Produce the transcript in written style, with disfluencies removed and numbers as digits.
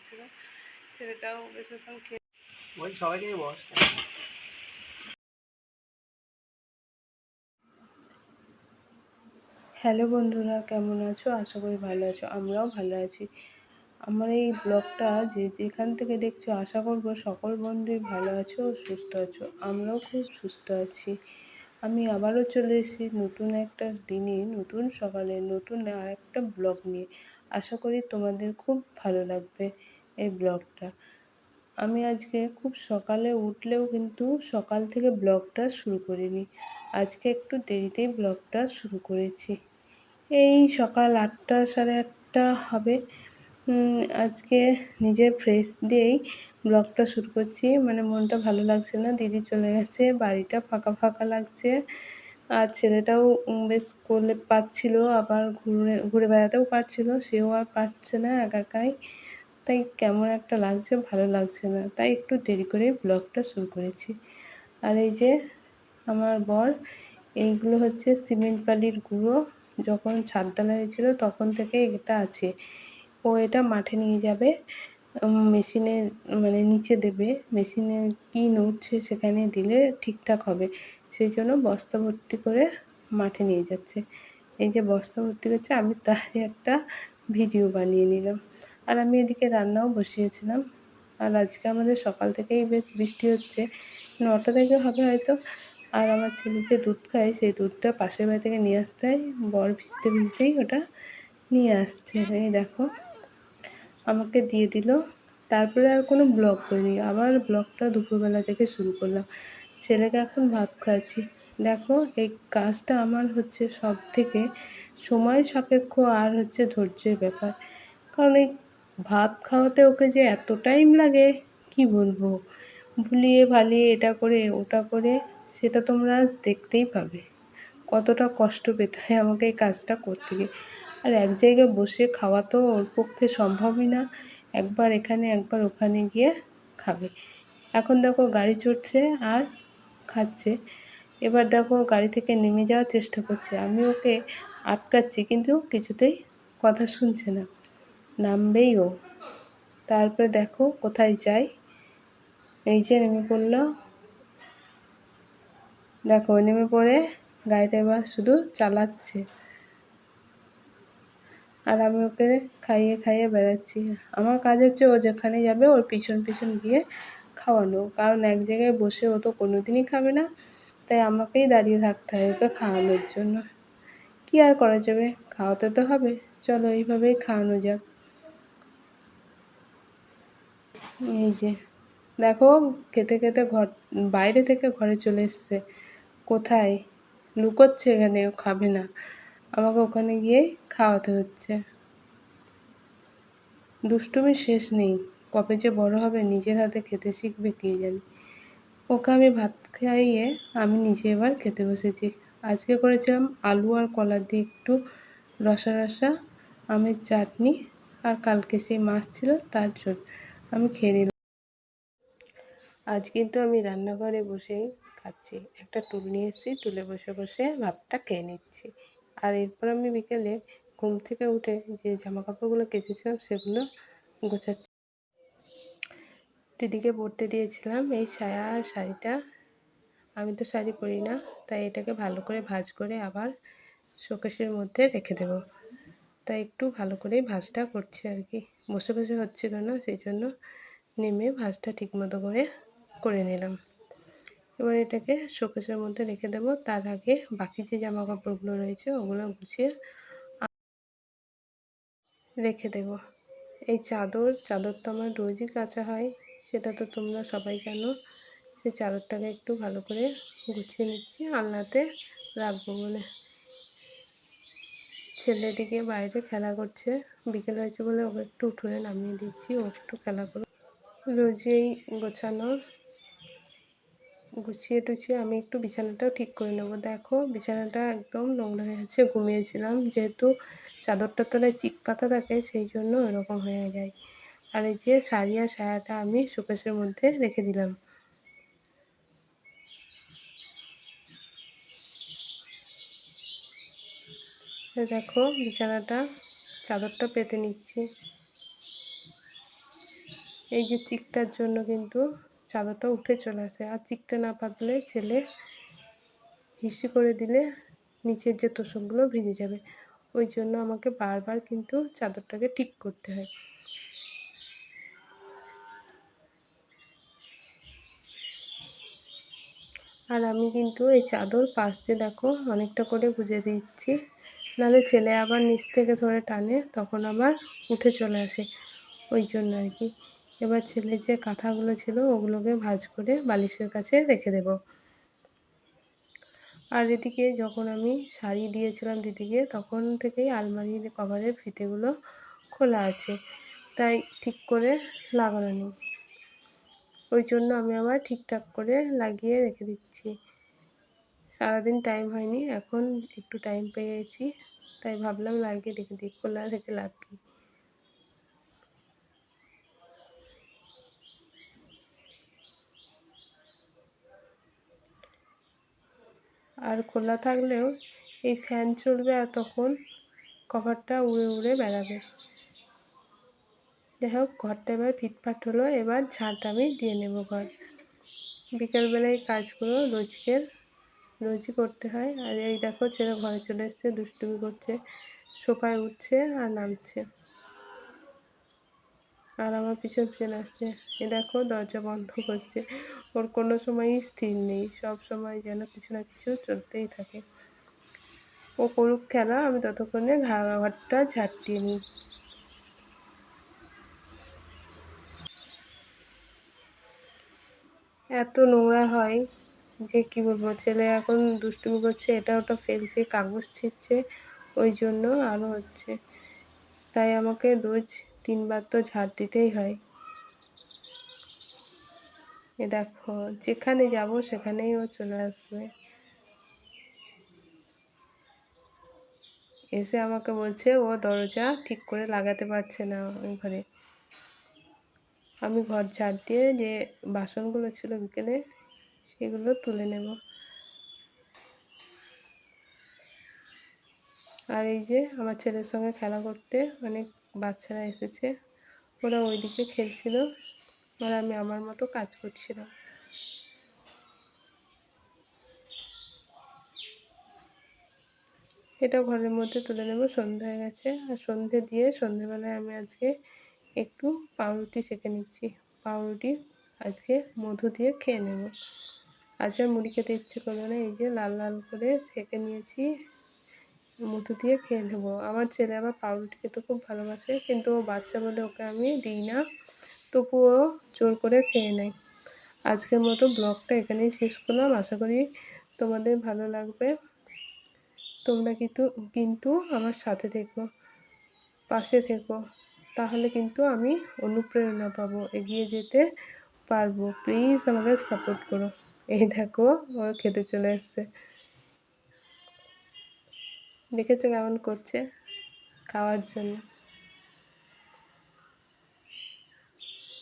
দিয়েছিল, ছেলেটাও বেশ খেয়ে ওই সবাইকে বস। হ্যালো বন্ধুরা, কেমন আছো? আশা করি ভালো আছো। আমরাও ভালো আছি। আমার এই ব্লগটা যেখান থেকে দেখছো, আশা করবো সকল বন্ধুই ভালো আছো ও সুস্থ আছো। আমরাও খুব সুস্থ আছি। আমি আবারও চলে এসেছি নতুন একটা দিনে, নতুন সকালে, নতুন আর একটা ব্লগ নিয়ে। আশা করি তোমাদের খুব ভালো লাগবে এই ব্লগটা। আমি আজকে খুব সকালে উঠলেও কিন্তু সকাল থেকে ব্লগটা শুরু করিনি। আজকে একটু দেরিতেই ব্লগটা শুরু করেছি। এই সকাল 8টা, সাড়ে 8টা হবে। আজকে নিজের ফ্রেশ দিয়েই ব্লগটা শুরু করছি। মানে মনটা ভালো লাগছে না, দিদি চলে গেছে, বাড়িটা ফাঁকা ফাঁকা লাগছে। আর ছেলেটাও বেশ কোলে পাচ্ছিল, আবার ঘুরে ঘুরে বেড়াতেও পারছিল, সেও আর পারছে না একা একাই। তাই কেমন একটা লাগছে, ভালো লাগছে না, তাই একটু দেরি করে ব্লগটা শুরু করেছি। আর এই যে আমার বর, এইগুলো হচ্ছে সিমেন্ট বালির গুঁড়ো। যখন ছাদ ঢালাই হয়েছিল তখন থেকে এটা আছে। ও এটা মাঠে নিয়ে যাবে, মেশিনে, মানে নিচে দেবে। মেশিনে কি নড়ছে সেখানে দিলে ঠিকঠাক হবে, সেই জন্য বস্তা ভর্তি করে মাঠে নিয়ে যাচ্ছে। এই যে বস্তা ভর্তি করছে, আমি তারই একটা ভিডিও বানিয়ে নিলাম। আর আমি এদিকে রান্নাও বসিয়েছিলাম। আর আজকে আমাদের সকাল থেকেই বেশ বৃষ্টি হচ্ছে, 9টা থেকে হবে হয়তো। আর আমার ছেলে যে দুধ খায়, সেই দুধটা পাশের বাড়ি থেকে নিয়ে আসতে হয়। বর ভিজতে ভিজতেই ওটা নিয়ে আসছে। এই দেখো, আমাকে দিয়ে দিল। তারপরে আর কোনো ব্লগ করিনি, আবার ব্লগটা দুপুরবেলা থেকে শুরু করলাম। ছেলেকে এখন ভাত খাওয়াচ্ছি। দেখো, এই কাজটা আমার হচ্ছে সব থেকে সময় সাপেক্ষ আর হচ্ছে ধৈর্যের ব্যাপার। কারণ এই ভাত খাওয়াতে ওকে যে এত টাইম লাগে, কি বলবো। ভুলিয়ে ভালিয়ে এটা করে ওটা করে, সেটা তোমরা আজ দেখতেই পাবে কতটা কষ্ট পেতে হয় আমাকে এই কাজটা করতে গিয়ে। আর এক জায়গায় বসে খাওয়া তো ওর পক্ষে সম্ভবই না। একবার এখানে একবার ওখানে গিয়ে খাবে। এখন দেখো গাড়ি চড়ছে আর খাচ্ছে। এবার দেখো গাড়ি থেকে নেমে যাওয়ার চেষ্টা করছে, আমি ওকে আটকাচ্ছি কিন্তু কিছুতেই কথা শুনছে না, নামবেই ও। তারপরে দেখো কোথায় যায়, এই যে নেমে পড়লো। দেখো নেমে পড়ে গাড়িটা এবার শুধু চালাচ্ছে, আর আমি ওকে খাইয়ে খাইয়ে বেড়াচ্ছি। আমার কাজ হচ্ছে ও যেখানে যাবে ওর পিছন পিছন গিয়ে খাওয়ানো, কারণ এক জায়গায় বসে ও তো কোনোদিনই খাবে না। তাই আমাকেই দাঁড়িয়ে থাকতে হয় ওকে খাওয়ানোর জন্য। কি আর করা যাবে, খাওয়াতে তো হবে। চলো এইভাবেই খাওয়ানো যাক। এই যে দেখো, খেতে খেতে বাইরে থেকে ঘরে চলে এসছে। কোথায় লুকোচ্ছে, এখানে ও খাবে না, আমাকে ওখানে গিয়েই খাওয়াতে হচ্ছে। দুষ্টুমির শেষ নেই, কবে যে বড় হবে নিজের হাতে খেতে শিখবে কে জানে। ওকে আমি ভাত খাইয়ে আমি নিজে এবার খেতে বসেছি। আজকে করেছিলাম আলু আর কলা দিয়ে একটু রসা রসা, আমের চাটনি, আর কালকে সেই মাছ ছিল তার ঝোল। আমি খেয়ে নিলাম। আজ কিন্তু আমি রান্নাঘরে বসেই খাচ্ছি, একটা টুল নিয়ে এসেছি, টুলে বসে বসে ভাতটা খেয়ে নিচ্ছি। আর এরপর আমি বিকেলে ঘুম থেকে উঠে যে জামা কাপড়গুলো কেচেছিলাম সেগুলো গোছাচ্ছি। দিদিকে পরতে দিয়েছিলাম এই সায়া আর শাড়িটা। আমি তো শাড়ি পরি না, তাই এটাকে ভালো করে ভাঁজ করে আবার শোকেসের মধ্যে রেখে দেব। তাই একটু ভালো করেই ভাঁজটা করছি আর কি, বসে বসে হচ্ছিল না, সেই জন্য নেমে ভাঁজটা ঠিকমতো করে নিলাম। এবার এটাকে শোকেসের মধ্যে রেখে দেব। তার আগে বাকি যে জামা কাপড়গুলো রয়েছে ওগুলো গুছিয়ে রেখে দেব। এই চাদরটা আমার রোজই কাচা হয়, সেটা তো তোমরা সবাই জানো। সেই চাদরটাকে একটু ভালো করে গুছিয়ে নিচ্ছি আলনাতে রাখবো বলে। ছেলে দিকে বাইরে খেলা করছে, বিকেল হয়েছে বলে ওকে একটু উঠোনে নামিয়ে দিচ্ছি, ও একটু খেলা করুক। রোজই গোছানো, গুছিয়ে টুছিয়ে আমি একটু বিছানাটাও ঠিক করে নেবো। দেখো বিছানাটা একদম নোংরা হয়ে আছে, ঘুমিয়েছিলাম যেহেতু চাদরটার তলায় চিক পাতা থাকে, সেই জন্য এরকম হয়ে যায়। আর এই যে শাড়ি আর সায়াটা আমি শোকেসের মধ্যে রেখে দিলাম। দেখো বিছানাটা চাদরটা পেতে নিচ্ছি। এই যে চিকটার জন্য কিন্তু চাদরটা উঠে চলে আসে, আর চিকটা না পাতলে ছেলে হিসি করে দিলে নিচের যে তোষকগুলো ভিজে যাবে। ওই জন্য আমাকে বারবার কিন্তু চাদরটাকে ঠিক করতে হয়। আর আমি কিন্তু এই চাদর পাশ দিয়ে দেখো অনেকটা করে গুঁজে দিচ্ছি, নাহলে ছেলে আবার নিচ থেকে ধরে টানে, তখন আবার উঠে চলে আসে, ওই জন্য আর কি। এবার ছেলের যে কাঁথাগুলো ছিল ওগুলোকে ভাঁজ করে বালিশের কাছে রেখে দেব। আর এদিকে যখন আমি শাড়ি দিয়েছিলাম দিদিকে, তখন থেকেই আলমারির কভারের ফিতেগুলো খোলা আছে, তাই ঠিক করে লাগানো নেই। ওই জন্য আমি আবার ঠিকঠাক করে লাগিয়ে রেখে দিচ্ছি। সারাদিন টাইম হয়নি, এখন একটু টাইম পেয়েছি, তাই ভাবলাম লাগিয়ে রেখে দিই, খোলা রেখে লাভ কী। আর খোলা থাকলেও এই ফ্যান চলবে আর তখন কভারটা উড়ে উড়ে বেড়াবে। যাই হোক, ঘরটা এবার ফিটফাট হলো, এবার ঝাঁট আমি দিয়ে নেব ঘর। বিকেলবেলায় কাজগুলো রোজই করতে হয়। আর এই দেখো ছেলে ঘরে চলে এসছে, দুষ্টুমি করছে, সোফায় উঠছে আর নামছে, আর আমার পিছন পিছন আসছে। এ দেখো দরজা বন্ধ করছে, ওর কোনো সময়ই স্থির নেই, সব সময় যেন কিছু না কিছু চলতেই থাকে। ও করুক খেলা, আমি ততক্ষণে ঘরটা ঝাঁটিয়ে নিই। এত নোংরা হয় যে কি বলবো, ছেলে এখন দুষ্টুমি করছে, এটা ওটা ফেলছে, কাগজ ছিঁড়ছে, ওই জন্য আরও হচ্ছে। তাই আমাকে রোজ 3 বার তো ঝাড় দিতেই হয়। এ দেখো যেখানে যাব সেখানেই ও চলে আসবে, এসে আমাকে বলছে ও দরজা ঠিক করে লাগাতে পারছে না ওই ঘরে। আমি ঘর ঝাড় দিয়ে যে বাসনগুলো ছিল বিকেলে সেগুলো তুলে নেব। আর এই যে আমার ছেলের সঙ্গে খেলা করতে অনেক বাচ্চারা এসেছে, ওরা ওইদিকে খেলছিল আর আমি আমার মতো কাজ করছিলাম। এটা ঘরের মধ্যে তুলে নেব, সন্ধ্যা হয়ে গেছে। আর সন্ধে দিয়ে সন্ধেবেলায় আমি আজকে একটু পাউরুটি সেঁকে নিচ্ছি, পাউরুটি আজকে মধু দিয়ে খেয়ে নেব। আজ আর মুড়ি খেতে ইচ্ছে করলো না, এই যে লাল লাল করে ছেঁকে নিয়েছি, মধু দিয়ে খেয়ে নেবো। আমার ছেলে আবার পাউরুটি খেতে খুব ভালোবাসে, কিন্তু ও বাচ্চা বলে ওকে আমি দিই না, তবুও জোর করে খেয়ে নেয়। আজকের মতো ব্লগটা এখানেই শেষ করলাম, আশা করি তোমাদের ভালো লাগবে। তোমরা কিন্তু কিন্তু আমার সাথে থেকো, পাশে থেকো, তাহলে কিন্তু আমি অনুপ্রেরণা পাবো, এগিয়ে যেতে পারবো। প্লিজ আমাকে সাপোর্ট করো। এই দেখো ও খেতে চলে এসছে, দেখেছো কেমন করছে খাওয়ার জন্য।